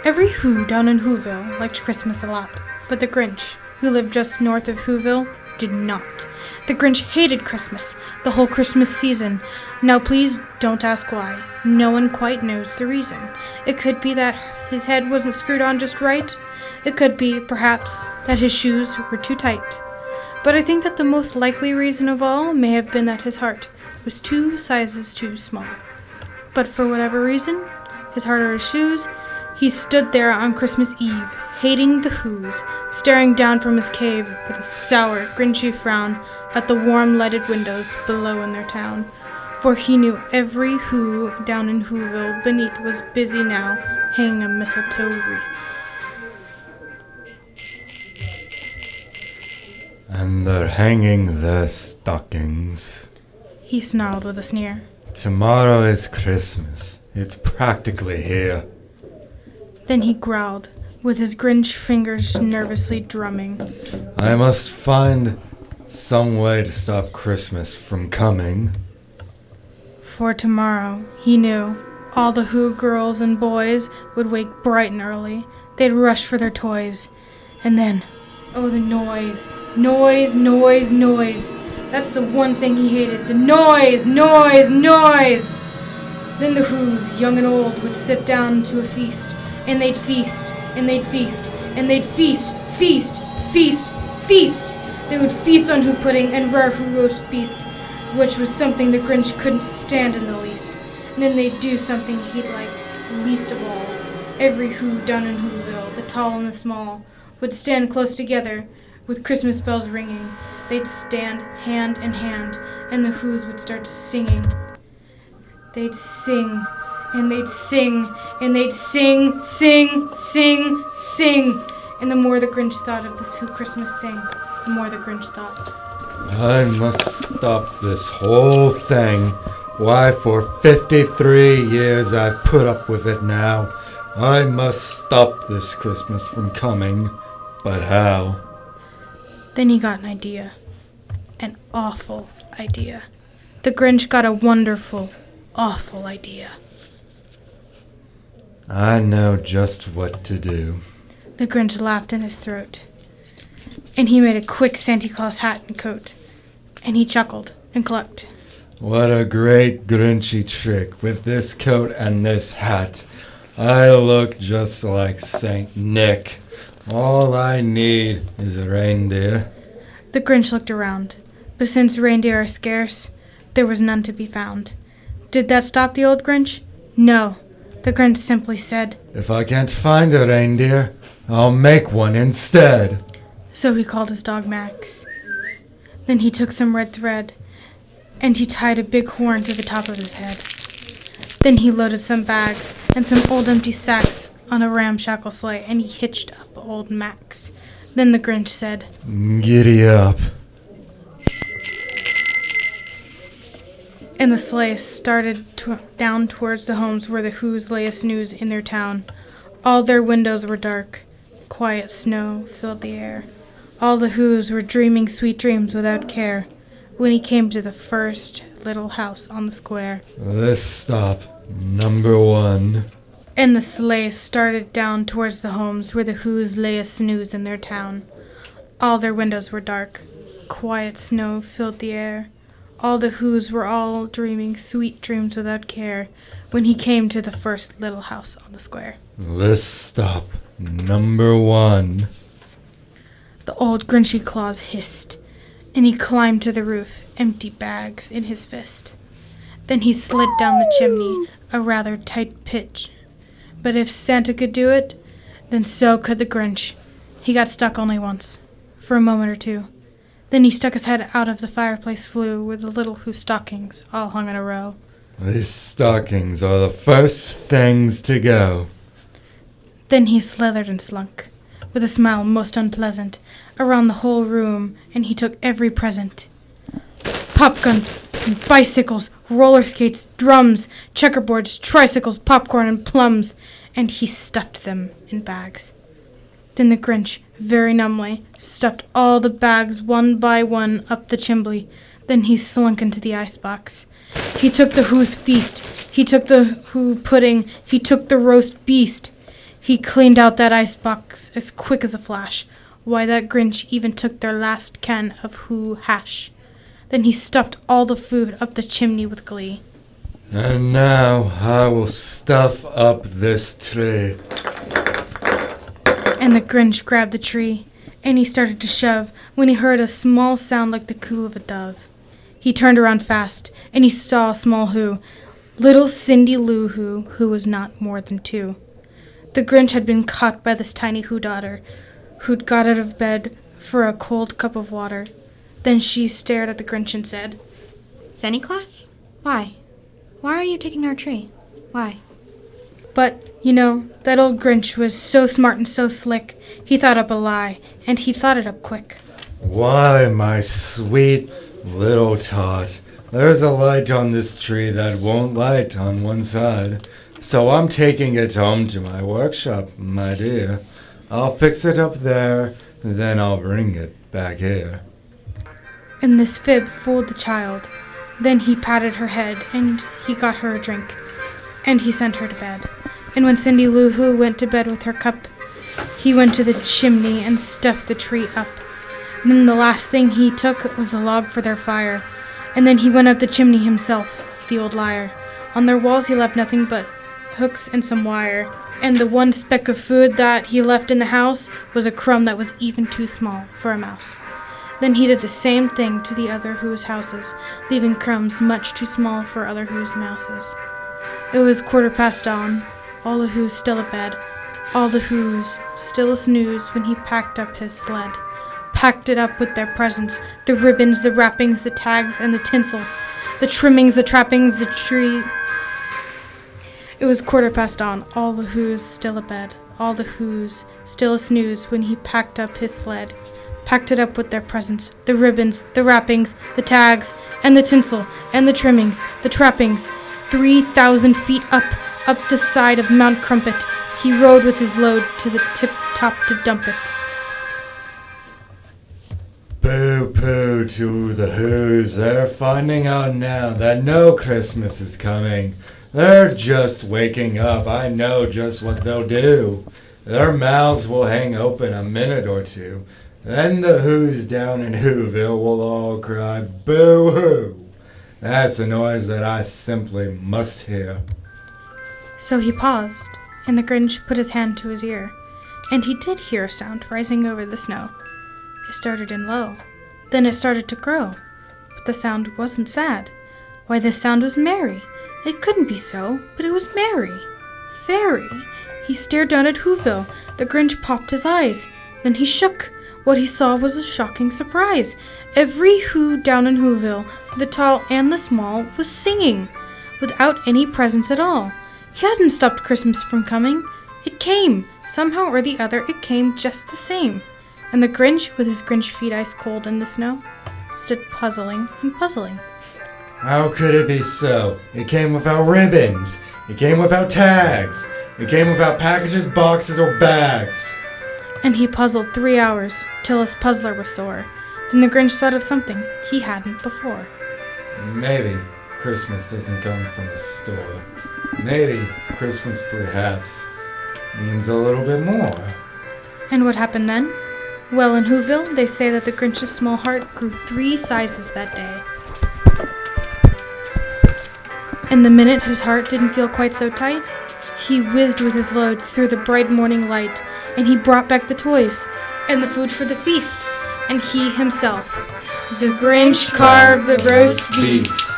Every Who down in Whoville liked Christmas a lot, but the Grinch, who lived just north of Whoville, did not. The Grinch hated Christmas, the whole Christmas season. Now please don't ask why. No one quite knows the reason. It could be that his head wasn't screwed on just right. It could be, perhaps, that his shoes were too tight. But I think that the most likely reason of all may have been that his heart was 2 sizes too small. But for whatever reason, his heart or his shoes, he stood there on Christmas Eve, hating the Whos, staring down from his cave with a sour, grinchy frown at the warm lighted windows below in their town. For he knew every Who down in Whoville beneath was busy now, hanging a mistletoe wreath. And they're hanging their stockings. He snarled with a sneer. Tomorrow is Christmas. It's practically here. Then he growled, with his Grinch fingers nervously drumming. I must find some way to stop Christmas from coming. For tomorrow, he knew, all the Who girls and boys would wake bright and early. They'd rush for their toys. And then, oh, the noise. Noise, noise, noise. That's the one thing he hated. The noise, noise, noise. Then the Whos, young and old, would sit down to a feast. And they'd feast, and they'd feast, and they'd feast, feast, feast, feast. They would feast on Who pudding and rare Who roast beast, which was something the Grinch couldn't stand in the least. And then they'd do something he liked least of all. Every Who down in Whoville, the tall and the small, would stand close together with Christmas bells ringing. They'd stand hand in hand, and the Whos would start singing. They'd sing. And they'd sing, and they'd sing, sing, sing, sing. And the more the Grinch thought of this Who Christmas sing, the more the Grinch thought. I must stop this whole thing. Why, for 53 years I've put up with it now. I must stop this Christmas from coming. But how? Then he got an idea. An awful idea. The Grinch got a wonderful, awful idea. I know just what to do. The Grinch laughed in his throat. And he made a quick Santa Claus hat and coat. And he chuckled and clucked. What a great Grinchy trick. With this coat and this hat, I look just like Saint Nick. All I need is a reindeer. The Grinch looked around, but since reindeer are scarce, there was none to be found. Did that stop the old Grinch? No. The Grinch simply said, If I can't find a reindeer, I'll make one instead. So he called his dog Max. Then he took some red thread, and he tied a big horn to the top of his head. Then he loaded some bags and some old empty sacks on a ramshackle sleigh, and he hitched up old Max. Then the Grinch said, Giddy up. And the sleigh started down towards the homes where the Whos lay a snooze in their town. All their windows were dark. Quiet snow filled the air. All the Whos were dreaming sweet dreams without care when he came to the first little house on the square. This stop, number 1. And the sleigh started down towards the homes where the Whos lay a snooze in their town. All their windows were dark. Quiet snow filled the air. All the Whos were all dreaming sweet dreams without care when he came to the first little house on the square. This stop, number 1. The old Grinchy Claus hissed, and he climbed to the roof, empty bags in his fist. Then he slid down the chimney, a rather tight pitch. But if Santa could do it, then so could the Grinch. He got stuck only once, for a moment or two. Then he stuck his head out of the fireplace flue where the little Who stockings all hung in a row. These stockings are the first things to go. Then he slithered and slunk, with a smile most unpleasant, around the whole room, and he took every present. Pop guns, bicycles, roller skates, drums, checkerboards, tricycles, popcorn, and plums, and he stuffed them in bags. Then the Grinch, very numbly, stuffed all the bags one by one up the chimbley. Then he slunk into the icebox. He took the Who's feast. He took the Who pudding. He took the roast beast. He cleaned out that icebox as quick as a flash. Why, that Grinch even took their last can of Who hash. Then he stuffed all the food up the chimney with glee. And now I will stuff up this tree. And the Grinch grabbed the tree, and he started to shove when he heard a small sound like the coo of a dove. He turned around fast, and he saw a small Who, little Cindy Lou who was not more than 2. The Grinch had been caught by this tiny Who daughter, who'd got out of bed for a cold cup of water. Then she stared at the Grinch and said, Santa Claus? Why? Why are you taking our tree? Why? But, that old Grinch was so smart and so slick, he thought up a lie, and he thought it up quick. Why, my sweet little tot, there's a light on this tree that won't light on one side. So I'm taking it home to my workshop, my dear. I'll fix it up there, then I'll bring it back here. And this fib fooled the child. Then he patted her head, and he got her a drink, and he sent her to bed. And when Cindy Lou Who went to bed with her cup, he went to the chimney and stuffed the tree up. And then the last thing he took was the log for their fire. And then he went up the chimney himself, the old liar. On their walls he left nothing but hooks and some wire. And the one speck of food that he left in the house was a crumb that was even too small for a mouse. Then he did the same thing to the other Who's houses, leaving crumbs much too small for other Who's mouses. It was 15:15 dawn, all the Who's still abed, all the Who's still a snooze when he packed up his sled. Packed it up with their presents, the ribbons, the wrappings, the tags, and the tinsel, the trimmings, the trappings, the tree. It was 15:15 dawn, all the Who's still abed, all the Who's still a snooze when he packed up his sled. Packed it up with their presents, the ribbons, the wrappings, the tags, and the tinsel, and the trimmings, the trappings. 3,000 feet up the side of Mount Crumpet, he rode with his load to the tip-top to dump it. Boo-poo to the Who's. They're finding out now that no Christmas is coming. They're just waking up. I know just what they'll do. Their mouths will hang open a minute or two. Then the Who's down in Whoville will all cry, boo-hoo. That's a noise that I simply must hear. So he paused, and the Grinch put his hand to his ear, and he did hear a sound rising over the snow. It started in low, then it started to grow, but the sound wasn't sad. Why, the sound was merry. It couldn't be so, but it was merry. Fairy. He stared down at Whoville. The Grinch popped his eyes. Then he shook. What he saw was a shocking surprise. Every Who down in Whoville, the tall and the small, was singing, without any presents at all. He hadn't stopped Christmas from coming. It came. Somehow or the other, it came just the same. And the Grinch, with his Grinch feet ice cold in the snow, stood puzzling and puzzling. How could it be so? It came without ribbons. It came without tags. It came without packages, boxes, or bags. And he puzzled 3 hours, till his puzzler was sore. Then the Grinch thought of something he hadn't before. Maybe Christmas doesn't come from the store. Maybe Christmas perhaps means a little bit more. And what happened then? Well, in Whoville, they say that the Grinch's small heart grew 3 sizes that day. And the minute his heart didn't feel quite so tight, he whizzed with his load through the bright morning light, and he brought back the toys and the food for the feast, and he himself, the Grinch, carved the roast beast.